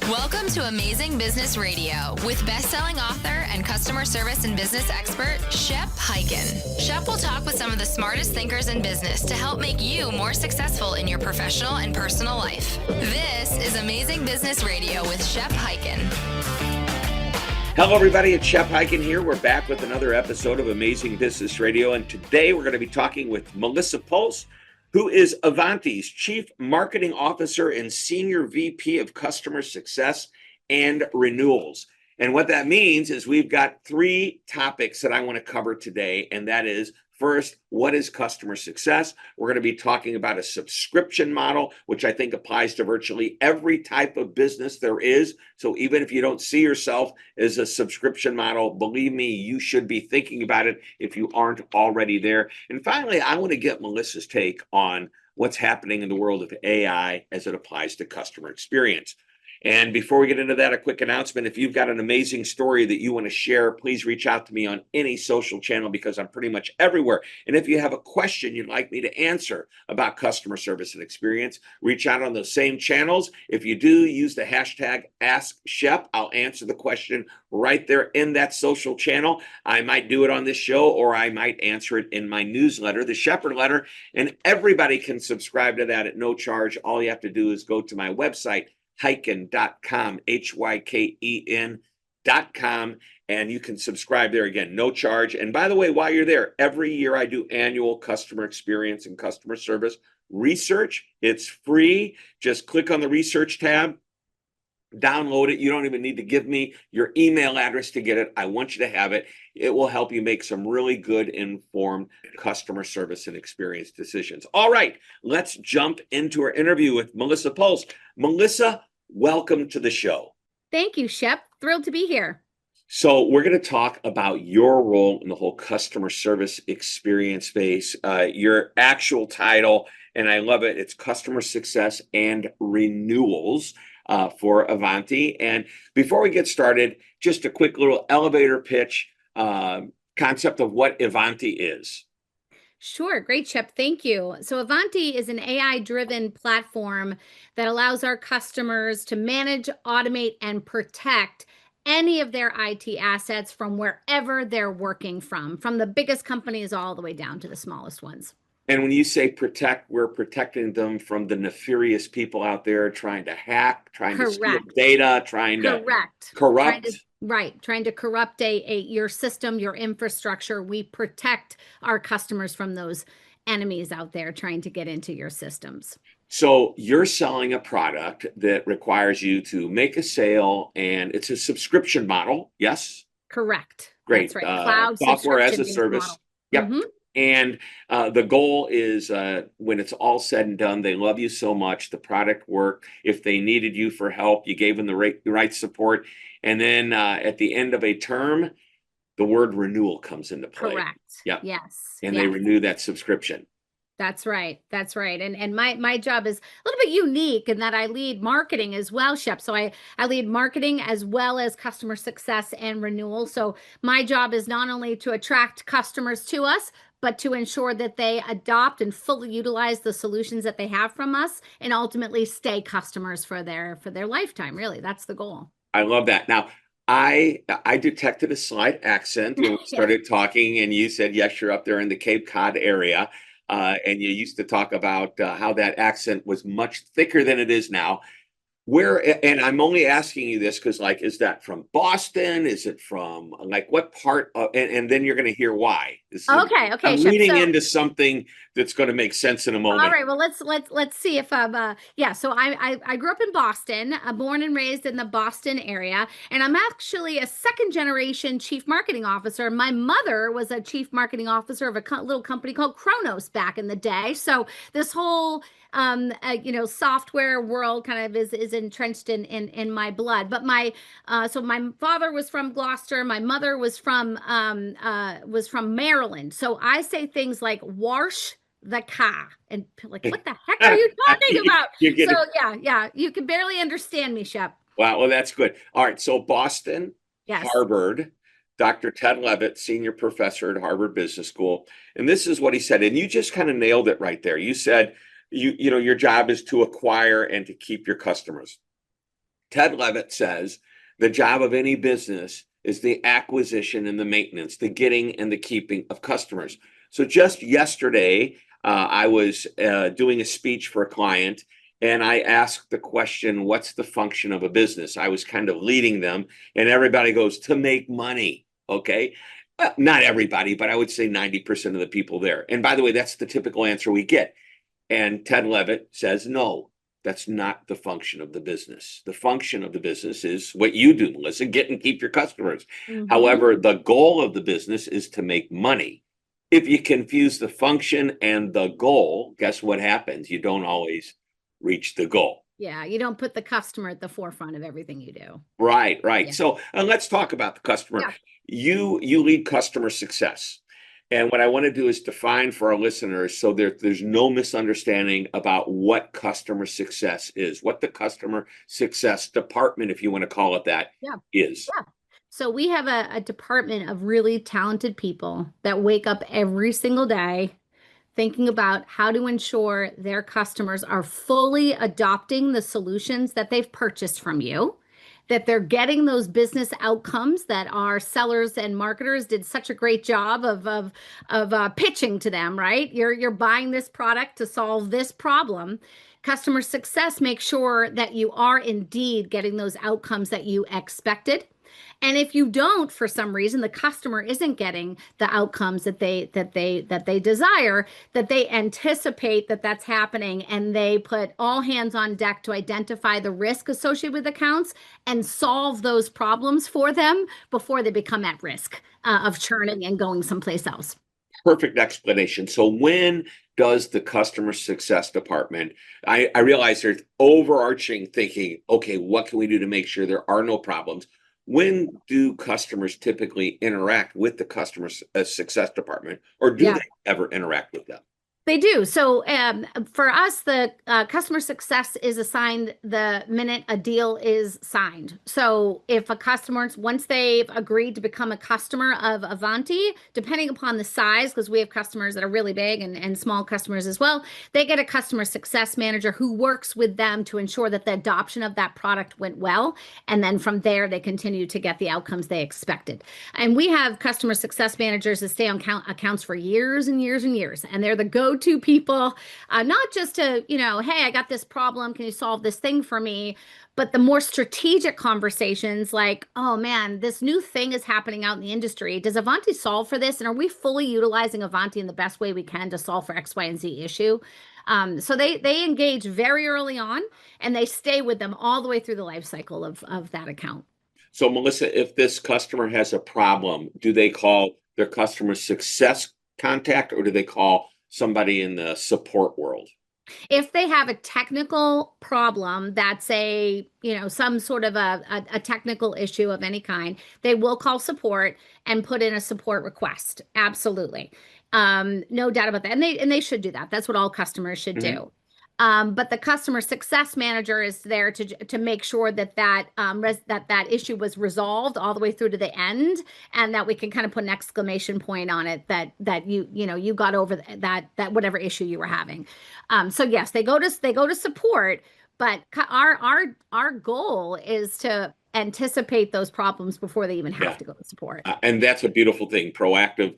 Welcome to Amazing Business Radio with best-selling author and customer service and business expert, Shep Hyken. Shep will talk with some of the smartest thinkers in business to help make you more successful in your professional and personal life. This is Amazing Business Radio with Shep Hyken. Hello, everybody. It's Shep Hyken here. We're back with another episode of Amazing Business Radio, and today we're going to be talking with Melissa Puls, who is Ivanti's Chief Marketing Officer and Senior VP of Customer Success and Renewals. And what that means is we've got three topics that I want to cover today, and that is, first, what is customer success? We're going to be talking about a subscription model, which I think applies to virtually every type of business there is. So even if you don't see yourself as a subscription model, believe me, you should be thinking about it if you aren't already there. And finally, I want to get Melissa's take on what's happening in the world of AI as it applies to customer experience. And before we get into that, a quick announcement. If you've got an amazing story that you want to share, please reach out to me on any social channel because I'm pretty much everywhere. And if you have a question you'd like me to answer about customer service and experience, reach out on those same channels. If you do, use the hashtag AskShep. I'll answer the question right there in that social channel. I might do it on this show, or I might answer it in my newsletter, the Shepherd Letter. And everybody can subscribe to that at no charge. All you have to do is go to my website, Hyken.com, Hyken.com, and you can subscribe there. Again, no charge. And by the way, while you're there, every year I do annual customer experience and customer service research. It's free. Just click on the research tab, download it. You don't even need to give me your email address to get it. I want you to have it. It will help you make some really good informed customer service and experience decisions. All right, let's jump into our interview with Melissa Puls. Melissa, welcome to the show. Thank you, Shep. Thrilled to be here. So we're going to talk about your role in the whole customer service experience space, your actual title, and I love it. It's Customer Success and Renewals for Ivanti. And before we get started, just a quick little elevator pitch concept of what Ivanti is. Sure. Great, Shep. Thank you. So Ivanti is an AI-driven platform that allows our customers to manage, automate, and protect any of their IT assets from wherever they're working from the biggest companies all the way down to the smallest ones. And when you say protect, we're protecting them from the nefarious people out there trying to hack, trying to steal data, trying to corrupt. Trying to corrupt your system, your infrastructure. We protect our customers from those enemies out there trying to get into your systems. So you're selling a product that requires you to make a sale, and it's a subscription model, yes? Correct. Great. That's right. Cloud software as a service. Model. Yep. Mm-hmm. And the goal is when it's all said and done, they love you so much, the product worked. If they needed you for help, you gave them the right support. And then at the end of a term, the word renewal comes into play. Correct. Yep. Yes. And they renew that subscription. That's right. That's right. And my job is a little bit unique in that I lead marketing as well, Shep. So I lead marketing as well as customer success and renewal. So my job is not only to attract customers to us, but to ensure that they adopt and fully utilize the solutions that they have from us and ultimately stay customers for their lifetime. Really, that's the goal. I love that. Now, I detected a slight accent when we started talking, and you said, yes, you're up there in the Cape Cod area. And you used to talk about how that accent was much thicker than it is now. And I'm only asking you this because, like, is that from Boston? Is it from, like, what part of, and then you're going to hear why. Okay. I'm leading into something that's going to make sense in a moment. All right. Well, let's see if So I grew up in Boston, born and raised in the Boston area, and I'm actually a second generation chief marketing officer. My mother was a chief marketing officer of a little company called Kronos back in the day. So this whole software world kind of is entrenched in my blood. But my father was from Gloucester. My mother was from Maryland. So I say things like wash the car and like, what the heck are you talking about? You can barely understand me, Shep. Wow. Well, that's good. All right. So Boston, yes. Harvard, Dr. Ted Levitt, senior professor at Harvard Business School. And this is what he said. And you just kind of nailed it right there. You said, your job is to acquire and to keep your customers. Ted Levitt says the job of any business is the acquisition and the maintenance, the getting and the keeping of customers. So just yesterday, I was doing a speech for a client, and I asked the question, what's the function of a business? I was kind of leading them, and everybody goes, to make money. Okay. Not everybody, but I would say 90% of the people there. And by the way, that's the typical answer we get. And Ted Levitt says, no, that's not the function of the business. The function of the business is what you do, Melissa, get and keep your customers. However, the goal of the business is to make money. If you confuse the function and the goal, guess what happens? You don't always reach the goal. Yeah, you don't put the customer at the forefront of everything you do. Right. Yeah. So let's talk about the customer. Yeah. You lead customer success. And what I want to do is define for our listeners so there's no misunderstanding about what customer success is, what the customer success department, if you want to call it that, is. Yeah. So we have a department of really talented people that wake up every single day thinking about how to ensure their customers are fully adopting the solutions that they've purchased from you, that they're getting those business outcomes that our sellers and marketers did such a great job of pitching to them, right? You're buying this product to solve this problem. Customer success makes sure that you are indeed getting those outcomes that you expected. And if you don't, for some reason, the customer isn't getting the outcomes that they desire, that they anticipate that that's happening, and they put all hands on deck to identify the risk associated with accounts and solve those problems for them before they become at risk of churning and going someplace else. Perfect explanation. So when does the customer success department, I realize there's overarching thinking, okay, what can we do to make sure there are no problems? When do customers typically interact with the customer success department, or do they ever interact with them? They do. So for us, the customer success is assigned the minute a deal is signed. So if a customer, once they've agreed to become a customer of Ivanti, depending upon the size, because we have customers that are really big and small customers as well, they get a customer success manager who works with them to ensure that the adoption of that product went well. And then from there, they continue to get the outcomes they expected. And we have customer success managers that stay on accounts for years and years and years. And they're the go-to people, not just to, hey, I got this problem. Can you solve this thing for me? But the more strategic conversations like, oh man, this new thing is happening out in the industry. Does Ivanti solve for this? And are we fully utilizing Ivanti in the best way we can to solve for X, Y, and Z issue? So they engage very early on, and they stay with them all the way through the life cycle of that account. So Melissa, if this customer has a problem, do they call their customer success contact, or do they call somebody in the support world? If they have a technical problem that's some sort of a technical issue of any kind, they will call support and put in a support request. Absolutely. No doubt about that. And they should do that. That's what all customers should do. But the customer success manager is there to make sure that issue was resolved all the way through to the end, and that we can kind of put an exclamation point on it that you got over that whatever issue you were having. So yes, they go to support, but our goal is to anticipate those problems before they even have to go to support. And that's a beautiful thing, proactive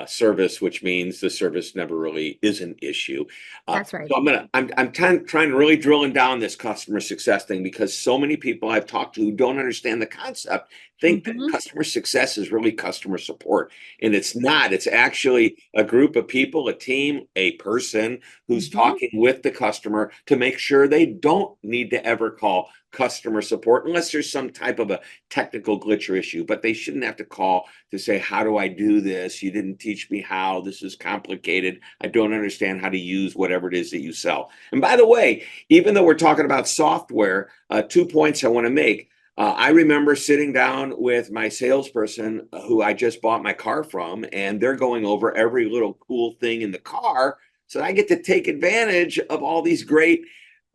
service, which means the service never really is an issue. That's right. So I'm trying to really drilling down this customer success thing, because so many people I've talked to who don't understand the concept think that customer success is really customer support, and it's not. It's actually a group of people, a team, a person who's talking with the customer to make sure they don't need to ever call customer support unless there's some type of a technical glitch or issue. But they shouldn't have to call to say, how do I do this? You didn't teach me how. This is complicated. I don't understand how to use whatever it is that you sell. And by the way, even though we're talking about software, 2 points I want to make. I remember sitting down with my salesperson who I just bought my car from, and they're going over every little cool thing in the car. So I get to take advantage of all these great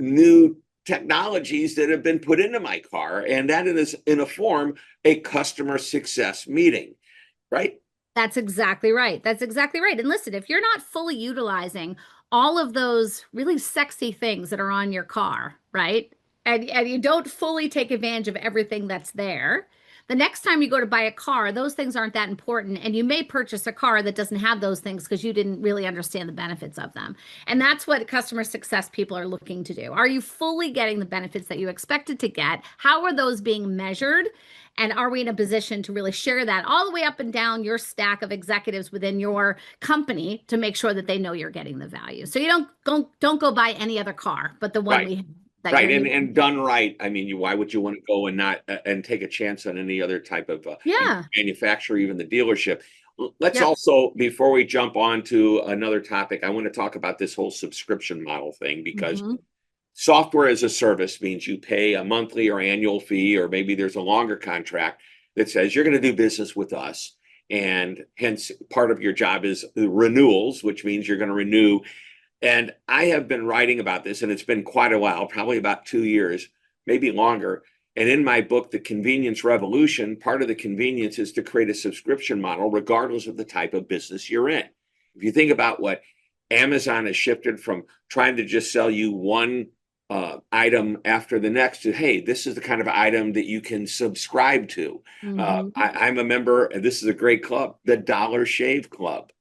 new technologies that have been put into my car. And that is in a form, a customer success meeting, right? That's exactly right. That's exactly right. And listen, if you're not fully utilizing all of those really sexy things that are on your car, right? and you don't fully take advantage of everything that's there, the next time you go to buy a car, those things aren't that important. And you may purchase a car that doesn't have those things because you didn't really understand the benefits of them. And that's what customer success people are looking to do. Are you fully getting the benefits that you expected to get? How are those being measured? And are we in a position to really share that all the way up and down your stack of executives within your company to make sure that they know you're getting the value? So you don't go buy any other car, but the one Right. we have. Right, and done right. I mean, why would you want to go and not and take a chance on any other type of Yeah. manufacturer, even the dealership? Let's Yep. also, before we jump on to another topic, I want to talk about this whole subscription model thing, because Mhm. software as a service means you pay a monthly or annual fee, or maybe there's a longer contract that says you're going to do business with us. And hence, part of your job is renewals, which means you're going to renew. And I have been writing about this, and it's been quite a while, probably about 2 years, maybe longer. And in my book, The Convenience Revolution, part of the convenience is to create a subscription model, regardless of the type of business you're in. If you think about what Amazon has shifted from trying to just sell you one item after the next to, hey, this is the kind of item that you can subscribe to. Mhm. I'm a member, and this is a great club, the Dollar Shave Club.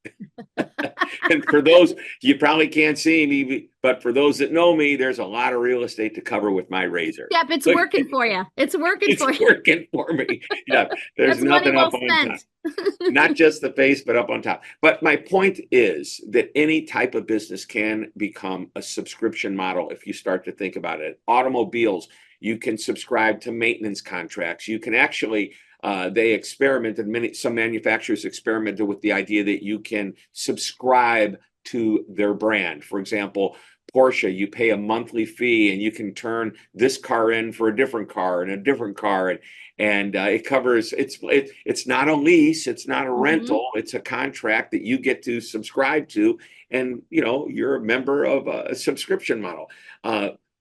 And for those, you probably can't see me, but for those that know me, there's a lot of real estate to cover with my razor. Yep, it's working for you. It's working It's for you. working for me. Yeah, there's That's money nothing well up on top. spent. Not just the face, but up on top. But my point is that any type of business can become a subscription model if you start to think about it. Automobiles, you can subscribe to maintenance contracts. You can actually, they experimented, some manufacturers experimented with the idea that you can subscribe to their brand. For example, Porsche, you pay a monthly fee and you can turn this car in for a different car and a different car. And it covers, it's not a lease, it's not a rental, it's a contract that you get to subscribe to. And, you're a member of a subscription model.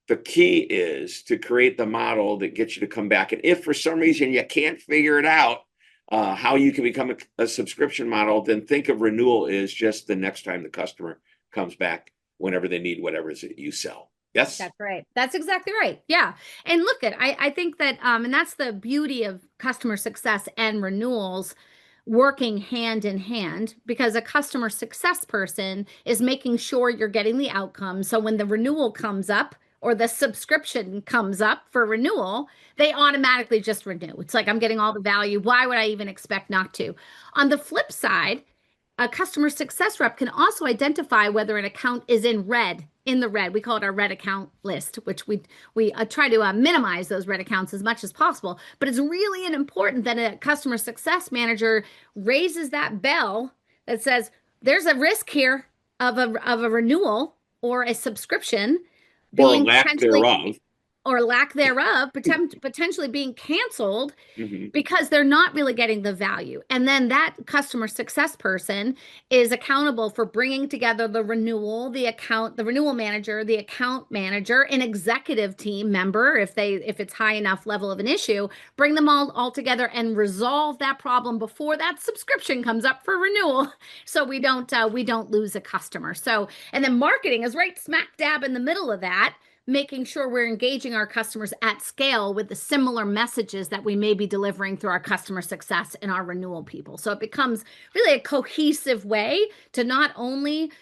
The key is to create the model that gets you to come back. And if for some reason you can't figure it out, how you can become a subscription model, then think of renewal as just the next time the customer comes back, whenever they need whatever it is that you sell. Yes. That's right. That's exactly right. Yeah. And look I think that, and that's the beauty of customer success and renewals working hand in hand, because a customer success person is making sure you're getting the outcome. So when the renewal comes up or the subscription comes up for renewal, they automatically just renew. It's like, I'm getting all the value. Why would I even expect not to? On the flip side, a customer success rep can also identify whether an account is in the red. We call it our red account list, which we try to minimize those red accounts as much as possible. But it's really important that a customer success manager raises that bell that says there's a risk here of a renewal or a subscription being or lack thereof, potentially being canceled because they're not really getting the value. And then that customer success person is accountable for bringing together the renewal, the renewal manager, the account manager, an executive team member, if it's high enough level of an issue, bring them all together and resolve that problem before that subscription comes up for renewal. So we don't lose a customer. So, and then marketing is right smack dab in the middle of that, making sure we're engaging our customers at scale with the similar messages that we may be delivering through our customer success and our renewal people. So it becomes really a cohesive way to not only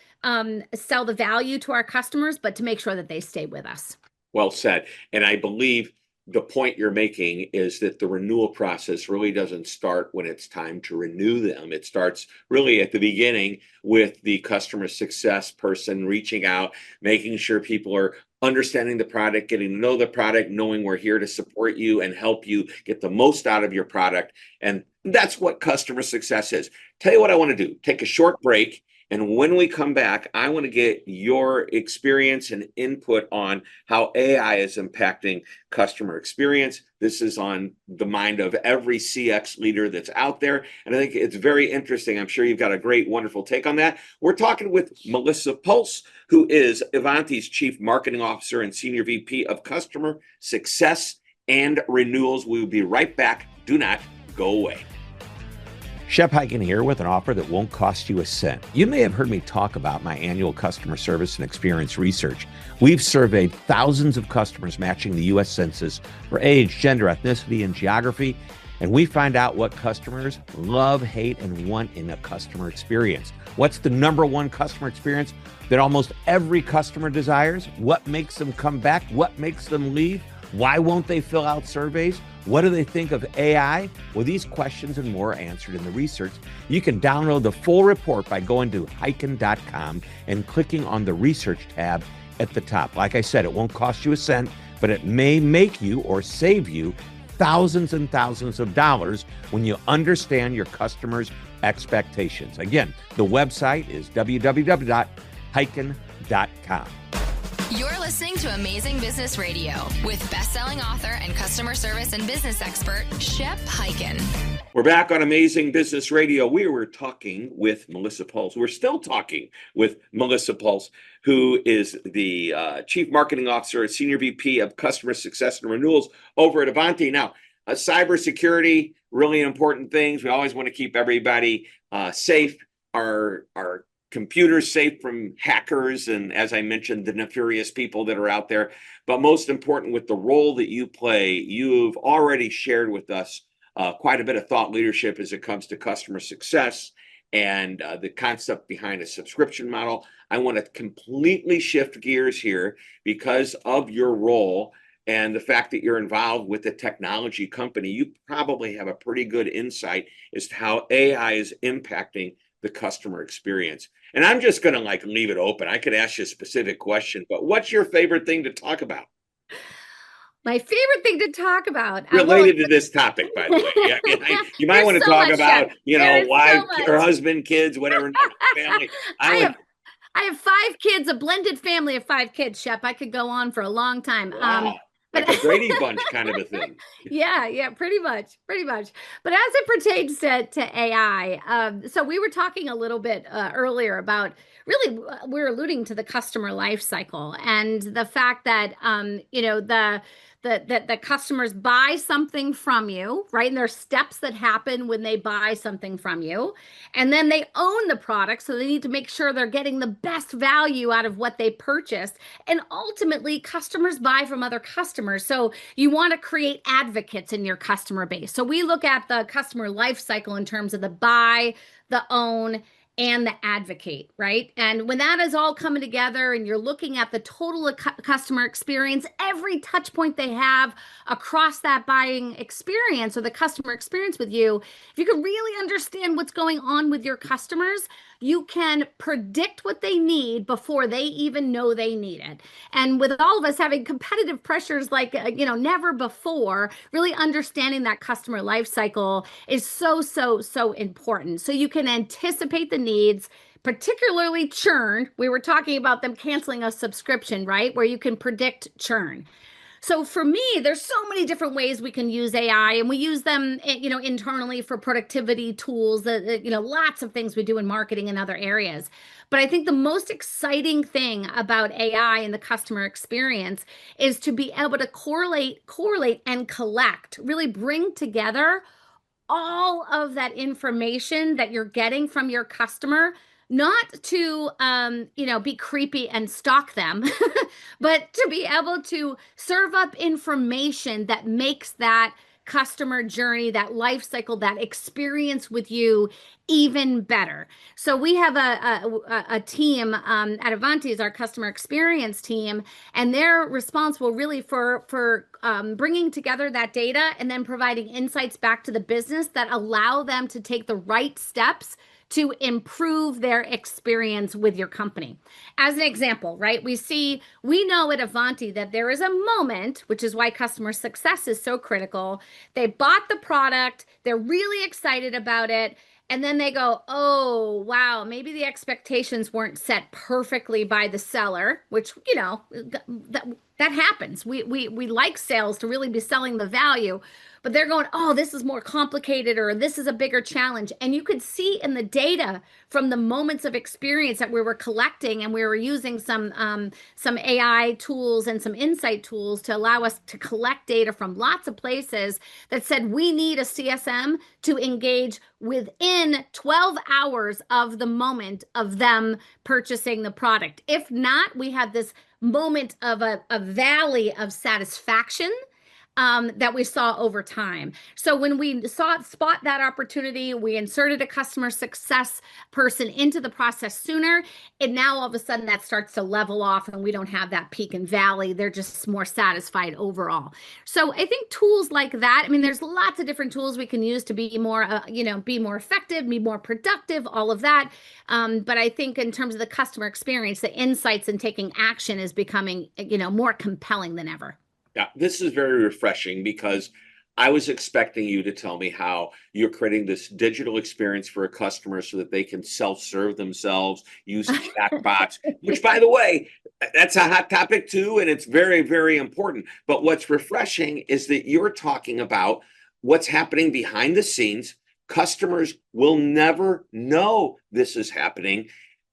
sell the value to our customers, but to make sure that they stay with us. Well said. And I believe the point you're making is that the renewal process really doesn't start when it's time to renew them. It starts really at the beginning with the customer success person reaching out, making sure people are understanding the product, getting to know the product, knowing we're here to support you and help you get the most out of your product. And that's what customer success is. Tell you what I want to do. Take a short break. And when we come back, I want to get your experience and input on how AI is impacting customer experience. This is on the mind of every CX leader that's out there. And I think it's very interesting. I'm sure you've got a great, wonderful take on that. We're talking with Melissa Puls, who is Ivanti's Chief Marketing Officer and Senior VP of Customer Success and Renewals. We will be right back. Do not go away. Shep Hyken here with an offer that won't cost you a cent. You may have heard me talk about my annual customer service and experience research. We've surveyed thousands of customers matching the U.S. Census for age, gender, ethnicity, and geography, and we find out what customers love, hate, and want in a customer experience. What's the number one customer experience that almost every customer desires? What makes them come back? What makes them leave? Why won't they fill out surveys? What do they think of AI? Well, these questions and more are answered in the research. You can download the full report by going to hyken.com and clicking on the research tab at the top. Like I said, it won't cost you a cent, but it may make you or save you thousands and thousands of dollars when you understand your customers' expectations. Again, the website is www.hyken.com. You're listening to Amazing Business Radio with best-selling author and customer service and business expert, Shep Hyken. We're back on Amazing Business Radio. We were talking with Melissa Puls. We're still talking with Melissa Puls, who is the Chief Marketing Officer at Senior VP of Customer Success and Renewals over at Ivanti. Now, cybersecurity, really important things. We always want to keep everybody safe. Our computers safe from hackers and, as I mentioned, the nefarious people that are out there. But most important, with the role that you play, you've already shared with us quite a bit of thought leadership as it comes to customer success and the concept behind a subscription model. I want to completely shift gears here because of your role and the fact that you're involved with a technology company. You probably have a pretty good insight as to how AI is impacting the customer experience. And I'm just going to leave it open. I could ask you a specific question, but what's your favorite thing to talk about? My favorite thing to talk about, related to this topic, by the way. Yeah, you might want to talk about, wife or husband, kids, whatever, family. I have 5 kids, a blended family of 5 kids, Shep. I could go on for a long time. Wow. Like a Brady Bunch kind of a thing. Yeah, pretty much. But as it pertains to AI, so we were talking a little bit earlier about really we're alluding to the customer life cycle and the fact that the customers buy something from you, right? And there's steps that happen when they buy something from you. And then they own the product, so they need to make sure they're getting the best value out of what they purchased. And ultimately, customers buy from other customers. So you want to create advocates in your customer base. So we look at the customer life cycle in terms of the buy, the own, and the advocate, right? And when that is all coming together and you're looking at the total customer experience, every touch point they have across that buying experience or the customer experience with you, if you can really understand what's going on with your customers, you can predict what they need before they even know they need it. And with all of us having competitive pressures like, never before, really understanding that customer life cycle is so important. So you can anticipate the needs, particularly churn. We were talking about them canceling a subscription, right? Where you can predict churn. So for me, there's so many different ways we can use AI, and we use them, internally for productivity tools, lots of things we do in marketing and other areas. But I think the most exciting thing about AI and the customer experience is to be able to correlate and collect, really bring together all of that information that you're getting from your customer, not to be creepy and stalk them, but to be able to serve up information that makes that customer journey, that life cycle, that experience with you even better. So we have a team at Ivanti, is our customer experience team, and they're responsible really for bringing together that data and then providing insights back to the business that allow them to take the right steps to improve their experience with your company. As an example, right, we know at Ivanti that there is a moment, which is why customer success is so critical. They bought the product, they're really excited about it, and then they go, oh, wow, maybe the expectations weren't set perfectly by the seller, which, that happens. We like sales to really be selling the value, but they're going, oh, this is more complicated or this is a bigger challenge. And you could see in the data from the moments of experience that we were collecting, and we were using some AI tools and some insight tools to allow us to collect data from lots of places that said we need a CSM to engage within 12 hours of the moment of them purchasing the product. If not, we had this moment of a valley of satisfaction that we saw over time. So when we spot that opportunity, we inserted a customer success person into the process sooner, and now all of a sudden that starts to level off and we don't have that peak and valley. They're just more satisfied overall. So I think tools like that, I mean, there's lots of different tools we can use to be more, be more effective, be more productive, all of that. But I think in terms of the customer experience, the insights and taking action is becoming, more compelling than ever. Yeah, this is very refreshing because I was expecting you to tell me how you're creating this digital experience for a customer so that they can self-serve themselves, use chatbots, which, by the way, that's a hot topic too, and it's very, very important. But what's refreshing is that you're talking about what's happening behind the scenes. Customers will never know this is happening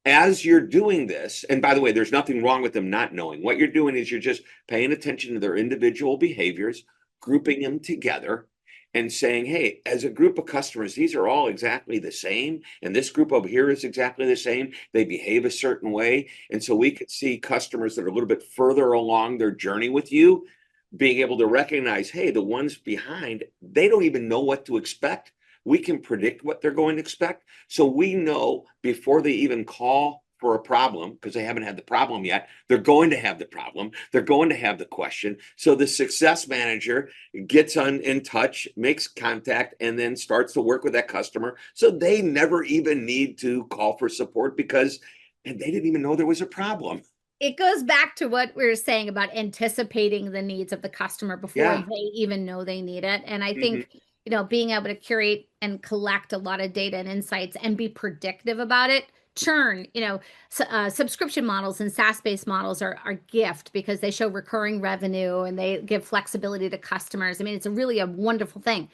as you're doing this. And by the way, there's nothing wrong with them not knowing. What you're doing is you're just paying attention to their individual behaviors, grouping them together, and saying, hey, as a group of customers, these are all exactly the same. And this group over here is exactly the same. They behave a certain way. And so we could see customers that are a little bit further along their journey with you being able to recognize, hey, the ones behind, they don't even know what to expect. We can predict what they're going to expect. So we know before they even call for a problem, because they haven't had the problem yet, they're going to have the problem. They're going to have the question. So the success manager gets in touch, makes contact, and then starts to work with that customer. So they never even need to call for support because they didn't even know there was a problem. It goes back to what we were saying about anticipating the needs of the customer before they even know they need it. And I think, being able to curate and collect a lot of data and insights and be predictive about it. Churn, subscription models and SaaS-based models are gift because they show recurring revenue and they give flexibility to customers. I mean, it's really a wonderful thing.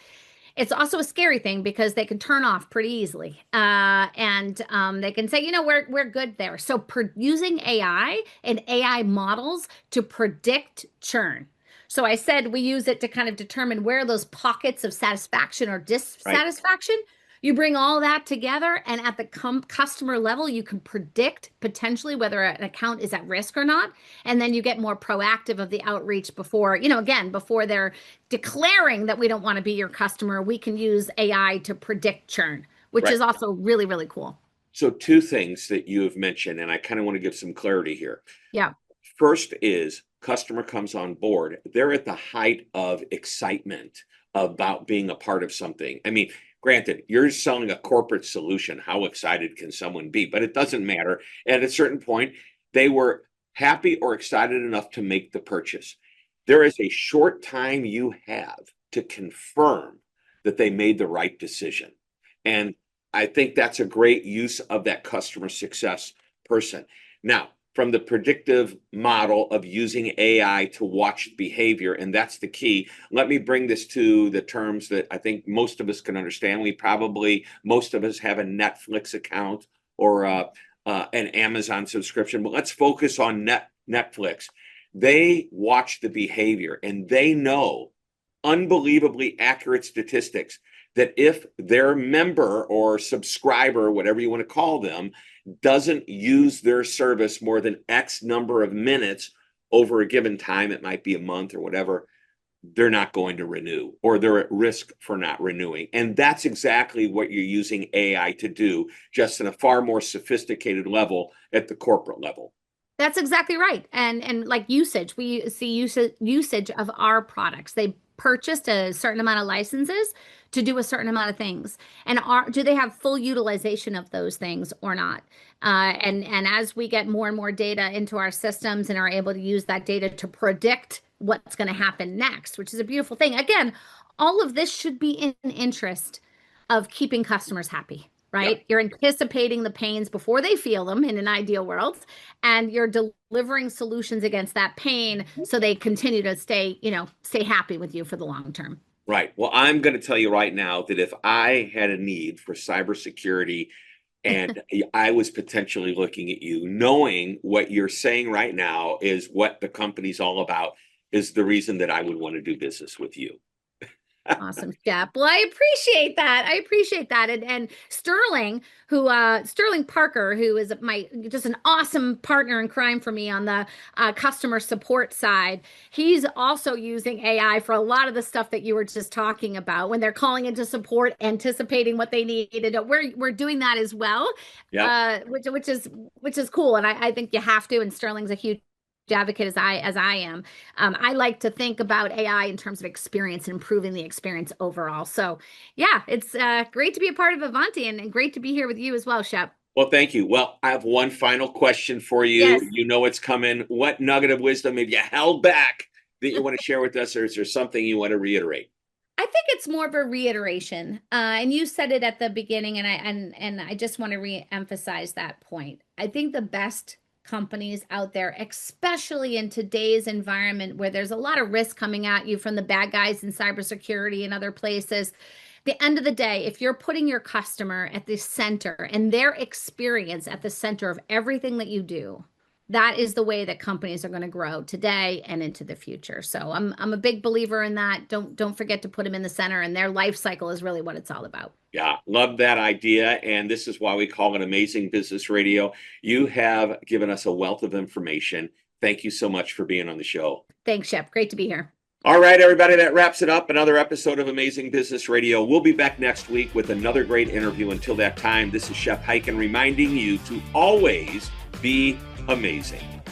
It's also a scary thing because they can turn off pretty easily, and they can say, we're good there. So using AI and AI models to predict churn. So I said we use it to kind of determine where those pockets of satisfaction or dissatisfaction. Right. You bring all that together, and at the customer level, you can predict potentially whether an account is at risk or not. And then you get more proactive of the outreach before, before they're declaring that we don't want to be your customer. We can use AI to predict churn, which is also really, really cool. So two things that you have mentioned, and I kind of want to give some clarity here. Yeah. First is customer comes on board. They're at the height of excitement about being a part of something. I mean, granted, you're selling a corporate solution. How excited can someone be? But it doesn't matter. At a certain point, they were happy or excited enough to make the purchase. There is a short time you have to confirm that they made the right decision. And I think that's a great use of that customer success person. Now, from the predictive model of using AI to watch behavior, and that's the key. Let me bring this to the terms that I think most of us can understand. Most of us have a Netflix account or an Amazon subscription, but let's focus on Netflix. They watch the behavior and they know unbelievably accurate statistics that if their member or subscriber, whatever you want to call them, doesn't use their service more than X number of minutes over a given time, it might be a month or whatever, they're not going to renew or they're at risk for not renewing. And that's exactly what you're using AI to do, just in a far more sophisticated level at the corporate level. That's exactly right. And like usage, we see usage of our products. They purchased a certain amount of licenses to do a certain amount of things, and do they have full utilization of those things or not? And as we get more and more data into our systems and are able to use that data to predict what's going to happen next, which is a beautiful thing. Again, all of this should be in interest of keeping customers happy. right? Yep. You're anticipating the pains before they feel them in an ideal world, and you're delivering solutions against that pain so they continue to stay happy with you for the long term. Right. Well, I'm going to tell you right now that if I had a need for cybersecurity and I was potentially looking at you, knowing what you're saying right now is what the company's all about, is the reason that I would want to do business with you. Awesome, Shep. Well, I appreciate that. I appreciate that. And Sterling, Sterling Parker, who is just an awesome partner in crime for me on the customer support side. He's also using AI for a lot of the stuff that you were just talking about when they're calling into support, anticipating what they needed. We're doing that as well, Yeah. which is cool. And I think you have to. And Sterling's a huge advocate as I am. I like to think about AI in terms of experience and improving the experience overall. So yeah, it's great to be a part of Ivanti and great to be here with you as well, Shep. Well, thank you. Well, I have one final question for you. Yes. You know it's coming. What nugget of wisdom have you held back that you want to share with us, or is there something you want to reiterate? I think it's more of a reiteration, and you said it at the beginning, and I just want to re-emphasize that point. I think the best companies out there, especially in today's environment where there's a lot of risk coming at you from the bad guys in cybersecurity and other places. The end of the day, if you're putting your customer at the center and their experience at the center of everything that you do, that is the way that companies are going to grow today and into the future. So I'm a big believer in that. Don't forget to put them in the center, and their life cycle is really what it's all about. Yeah, love that idea. And this is why we call it Amazing Business Radio. You have given us a wealth of information. Thank you so much for being on the show. Thanks, Shep. Great to be here. All right, everybody, that wraps it up. Another episode of Amazing Business Radio. We'll be back next week with another great interview. Until that time, this is Shep Hyken reminding you to always be amazing.